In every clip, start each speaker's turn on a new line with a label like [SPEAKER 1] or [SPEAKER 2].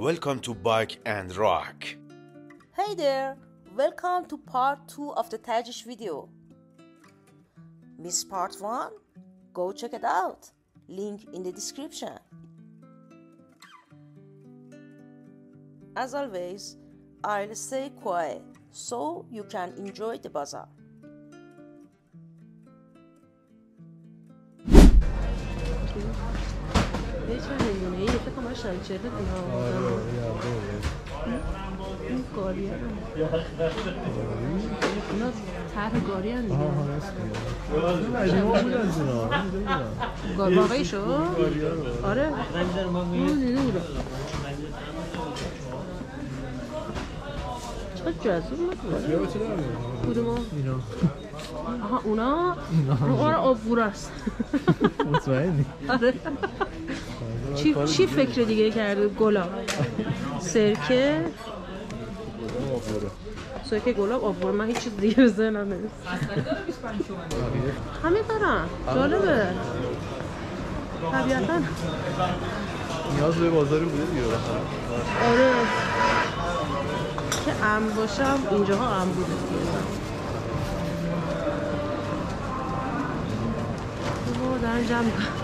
[SPEAKER 1] Welcome to Bike and Rock.
[SPEAKER 2] Hey there, welcome to part 2 of the Tajish video. Miss part 1? Go check it out. Link in the description. As always, I'll stay quiet so you can enjoy the bazaar.
[SPEAKER 3] این گاری هم اینا طرح گاری هم دیگه واقعی شو؟ آره اون دیده بودم چقدر جذاب بود کدوم؟ اینا آها اونا؟ اونا آبگوره است
[SPEAKER 4] مطمئنی؟
[SPEAKER 3] آره چی فکر دیگه کرده؟ گلاب سرکه گلاب آبگوره من هیچ چیز دیگه به ذهنم نمیرسه همه دارن جالبه طبیعتا
[SPEAKER 4] نیاز به بازاری بوده دیگه
[SPEAKER 3] آره که ام باشم اینجاها ام بوده دارن جمع کنم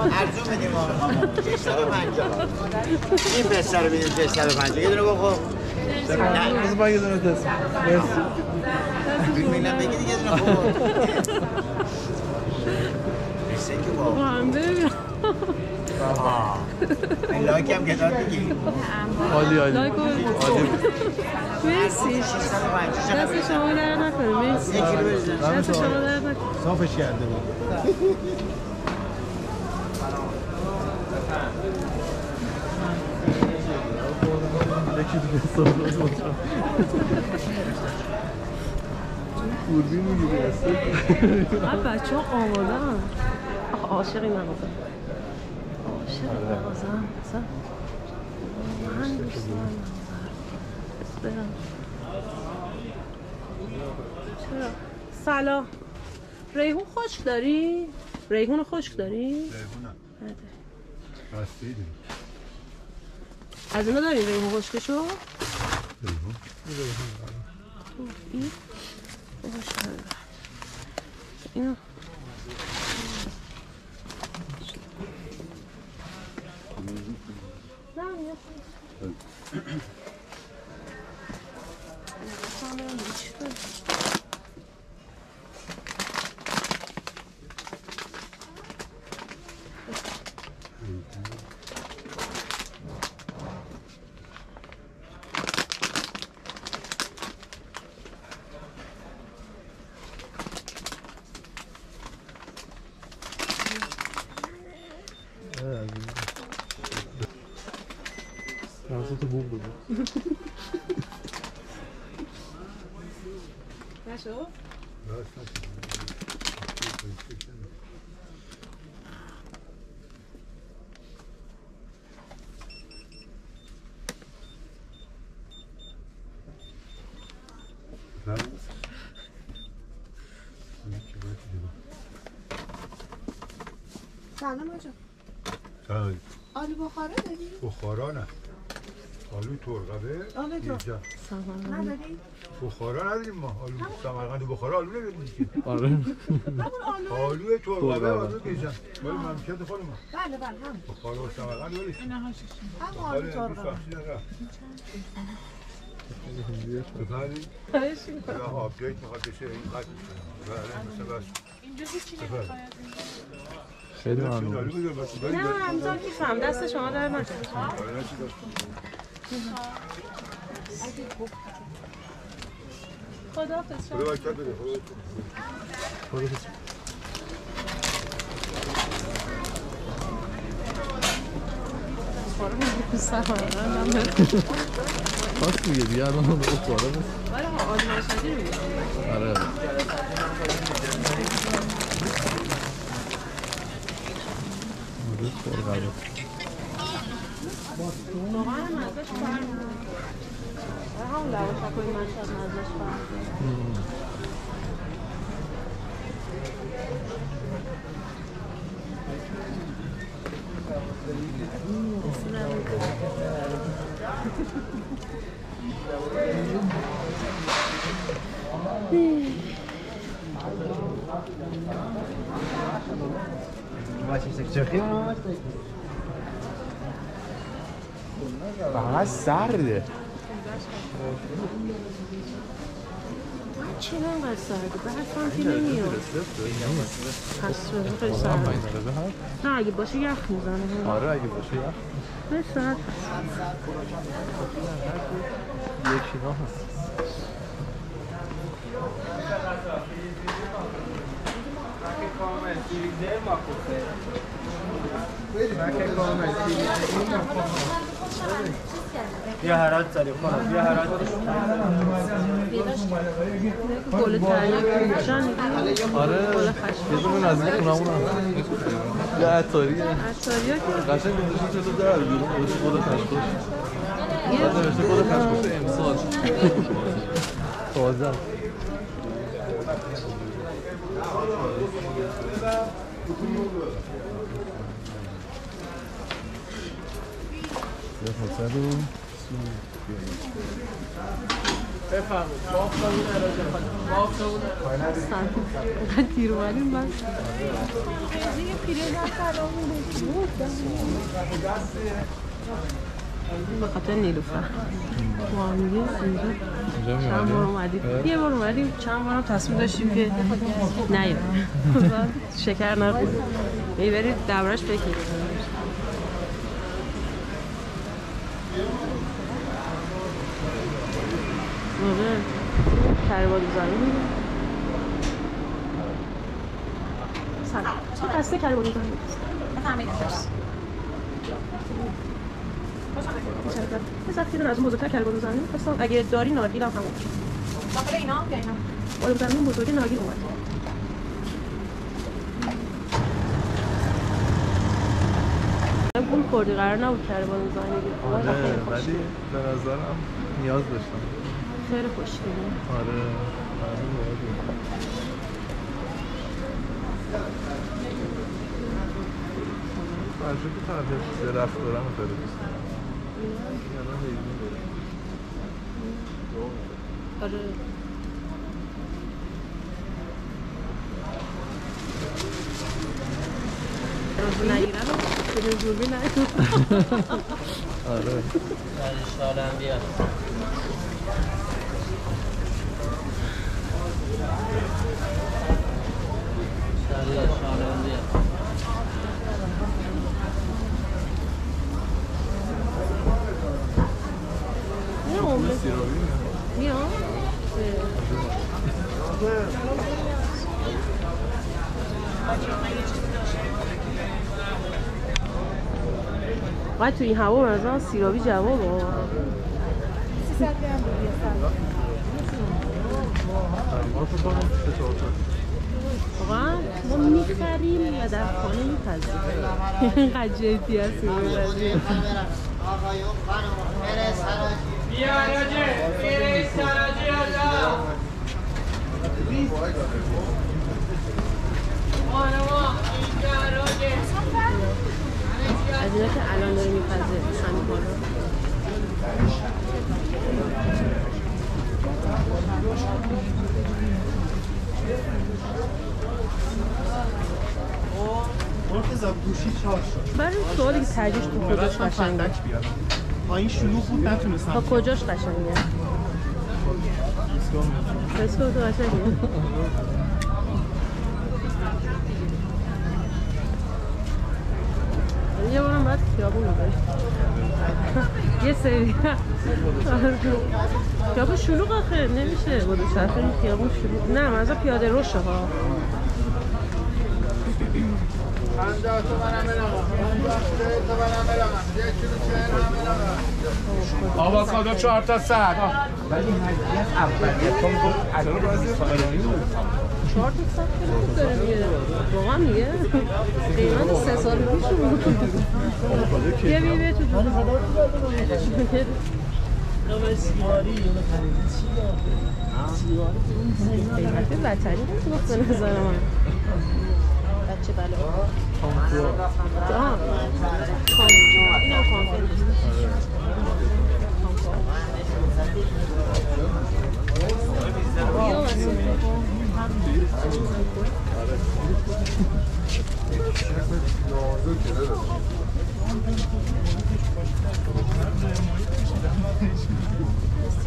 [SPEAKER 5] ارزون بدیم آقا 650 این پسر رو بدیم 650 یه دونه بخور
[SPEAKER 4] نه بذار من یه دونه دست
[SPEAKER 5] میلم بگی دیگه یه دونه بخور بسه که بابا
[SPEAKER 3] هم ببینم
[SPEAKER 5] این لایک هم که داد بگی
[SPEAKER 4] عالی
[SPEAKER 3] لایک مرسی دست شما در نکنه مرسی دست شما در نکنه
[SPEAKER 5] صافش کرده بود
[SPEAKER 4] یکی دیگه سالات باشم کوربی میگیری هسته
[SPEAKER 3] بچه ها آماده هم عاشق این مغازه عاشق این مغازه هم من دوست دارم برم چرا؟ سلام ریحون خشک داری؟ ریحون خشک داری؟
[SPEAKER 6] ریحون نه بسته‌ای داریم
[SPEAKER 3] از اینا داریم ریحون خشکشو؟
[SPEAKER 6] ریحون
[SPEAKER 3] این؟ اینو
[SPEAKER 4] تو بوق بوده
[SPEAKER 3] نشو؟
[SPEAKER 7] سلام آجا
[SPEAKER 6] سلام
[SPEAKER 7] آلو بخاره داری؟
[SPEAKER 6] بخارا نه آلو ترقبه اینجا
[SPEAKER 7] نداری؟
[SPEAKER 6] بخارا نداریم ما آلو سمرقند بخارا آلو نمیدونی که
[SPEAKER 4] آره
[SPEAKER 7] همون آلو
[SPEAKER 6] آلو ترقبه آلو بیزن ولی مملکت خود ما
[SPEAKER 7] بله هم
[SPEAKER 6] بخارا و سمرقند ولی
[SPEAKER 7] هم آلو ترقه
[SPEAKER 6] بفرمایید یا آپدیت میخواد بشه این قد بله مثلا بس
[SPEAKER 7] اینجا هیچی
[SPEAKER 4] خیلی ممنون
[SPEAKER 3] نه همزار کیفم دست شما در نکنه خداحافظ شما
[SPEAKER 6] برکت بده
[SPEAKER 4] خداحافظ
[SPEAKER 3] سلام
[SPEAKER 4] خاص میگه دیگه الان اون بخوره بس
[SPEAKER 3] آره آزمایش نداری میگه
[SPEAKER 4] آره
[SPEAKER 3] واقعا مزهش فرق همون لواشک‌های مشهد مزهش فرق
[SPEAKER 6] فقط سرده
[SPEAKER 3] چرا انقدر سرده؟ برف هم که نمیاد پس خیلی سرده نه اگه باشه یخ میزنه
[SPEAKER 4] آره اگه باشه یخ
[SPEAKER 3] خیلی سرد
[SPEAKER 4] یکی ها هست
[SPEAKER 5] بیا هرات زدی خلاص بیا هرات
[SPEAKER 3] گل تریاک میشن
[SPEAKER 4] آره یه دونه نزدیک خونمون هم یه عطاریه
[SPEAKER 3] عطاریه که
[SPEAKER 4] قشنگ گذاشته جلو در بیرون گذاشته خود خشکش بعد نوشته خود خشکش امسال تازه
[SPEAKER 3] بفرمایید بافتمون اراجه بافتمون اینقدر دیر اومدیم بس یه پیره در سلامون به خاطر نیلوفر ما میگه اینجا چند بار اومدیم یه بار اومدیم چند بار هم تصمیم داشتیم که نیاییم شکر نخوریم میبرید دورش فکر کنیم آره کروان زمین سلام چه قصه کروان زمین
[SPEAKER 7] بفرمایید درست
[SPEAKER 3] یه از اون بزرگتر کروان زمین خواستم اگه داری نارگیل هم همون
[SPEAKER 7] داخل اینا یا اینا
[SPEAKER 3] بالا زمین بزرگی نارگیل اومد اون خوردی قرار نبود کروان زمین
[SPEAKER 4] آره ولی به نظرم نیاز داشتم
[SPEAKER 3] خیلی خوشگله
[SPEAKER 4] آره فرشه که طرف درخت دارم خیلی دوست
[SPEAKER 3] آره روزو نگیرن و به زوربی نگیرن
[SPEAKER 4] آره
[SPEAKER 8] سالم بیاد سالم بیاد
[SPEAKER 3] میام باید تو این هوا مثلا سیرابی جواب واقعا ما میخریم و در خانه میپذیم اینقدر جدی هستیم
[SPEAKER 5] آقایون خانم برس حراجی
[SPEAKER 8] بیا حراجی برس حراجی
[SPEAKER 3] از اینا که الان داره میپذه همین کارا
[SPEAKER 9] مرتضی گوشی چارج شد
[SPEAKER 3] برای سوالی که ترجیح تو کجاش قشنگه
[SPEAKER 9] پایین شلوغ بود نتونستم
[SPEAKER 3] تا کجاش قشنگه فسکو تو قشنگه یه بارم باید خیابون رو بریم یه سری خیابون شلوغ آخه نمیشه با دوچرخه این خیابون شلوغ نه منظور پیاده روشه ها
[SPEAKER 6] آووکادو 4 تا 100. ولی مزیت اولیه چون گفت الان بعضی خالصی
[SPEAKER 3] 4 تا 100 خیلی خوب داره میگه. واقعا میگه قیمت 3 سال پیش بود. یه بیبه تو قیمت بطری بود به نظر من. بچه بله اینم کامفل بیا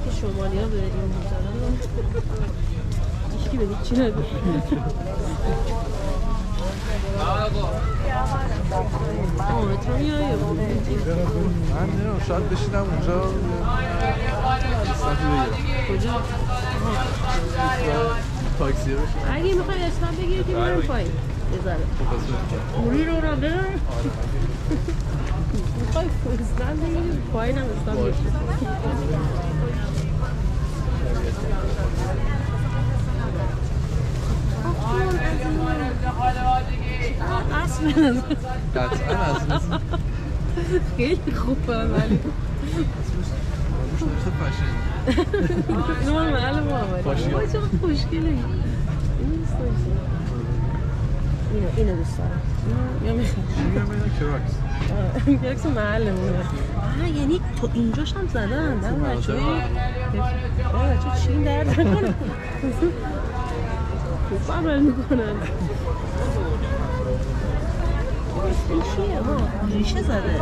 [SPEAKER 3] که شمالی ها به این میزنن هیچکی به هیچی نده تو میایی
[SPEAKER 4] من نمیدونم شاید بشینم اونجا
[SPEAKER 3] کجا؟
[SPEAKER 4] تاکسی بشینم
[SPEAKER 3] اگه میخوای اسلام بگیری که میرم پایین بذاره موری رو را برم میخوای اسلام بگیری پایین هم اسلام بگیری اصل
[SPEAKER 4] قطعا اصل
[SPEAKER 3] خیلی خوبه ولی
[SPEAKER 4] نوشته فشن
[SPEAKER 3] نورمال محمد وای چقدر خوشگله اینو دوست دارم یا میخوام
[SPEAKER 4] کراکس
[SPEAKER 3] کراکس محلمونه یعنی تو اینجاش هم زدن در بچه چین درد نکنه خوب عمل میکنن این چیه ها ریشه زده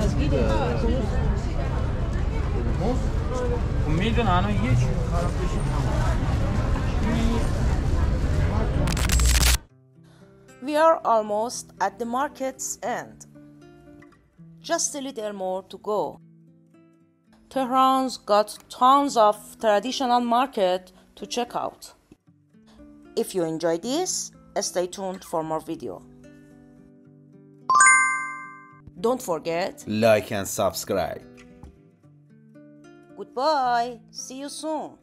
[SPEAKER 3] از گیره
[SPEAKER 8] میدونم الان یه چیز خراب بشه
[SPEAKER 2] We are almost at the market's end. Just a little more to go. Tehran's got tons of traditional market to check out. If you enjoy this, stay tuned for more video. Don't forget,
[SPEAKER 1] Like and subscribe.
[SPEAKER 2] goodbye. See you soon.